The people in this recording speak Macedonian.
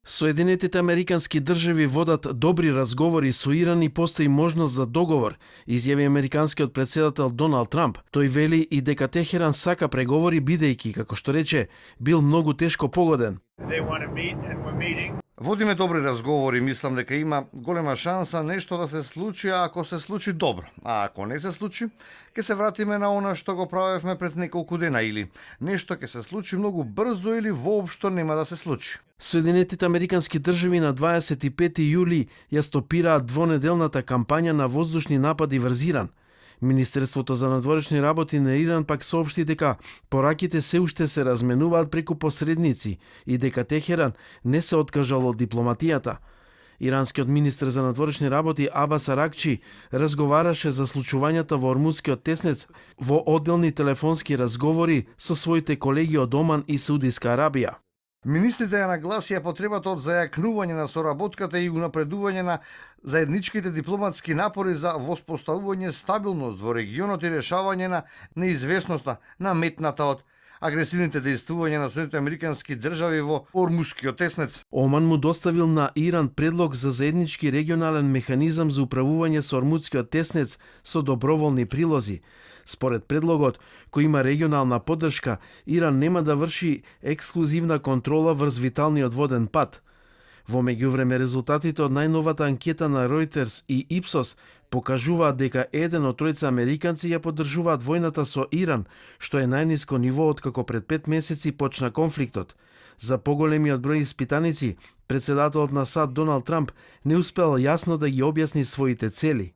Соединетите Американски држави водат добри разговори со Иран и постои можност за договор, изјави американскиот претседател Доналд Трамп. Тој вели и дека Техеран сака преговори бидејќи, како што рече, бил многу тешко погоден. Водиме добри разговори, мислам дека има голема шанса нешто да се случи, ако се случи добро. А ако не се случи, ќе се вратиме на она што го правевме пред неколку дена или нешто ќе се случи многу брзо или воопшто нема да се случи. Соединетите Американски држави на 25 јули ја стопираат двонеделната кампања на воздушни напади врз Иран. Министерството за надворешни работи на Иран пак соопшти дека пораките се уште се разменуваат преку посредници и дека Техеран не се откажал од дипломатијата. Иранскиот министер за надворешни работи Абас Аракчи разговараше за случувањата во Ормудскиот теснец во одделни телефонски разговори со своите колеги од Оман и Саудиска Арабија. Министрите ја нагласија потребата од зајакнување на соработката и унапредување на заедничките дипломатски напори за воспоставување стабилност во регионот и решавање на неизвестноста наметната од агресивните дејствувања на Соединетите Американски држави во Ормускиот теснец. Оман му доставил на Иран предлог за заеднички регионален механизам за управување со Ормудскиот теснец со доброволни прилози. Според предлогот, кој има регионална поддршка, Иран нема да врши ексклузивна контрола врз виталниот воден пат. Во меѓувреме, резултатите од најновата анкета на Reuters и Ipsos покажуваат дека еден од тројца американци ја поддржуваат војната со Иран, што е најниско ниво откако пред 5 месеци почна конфликтот. За поголемиот број испитаници, претседателот на САД Доналд Трамп не успел јасно да ги објасни своите цели.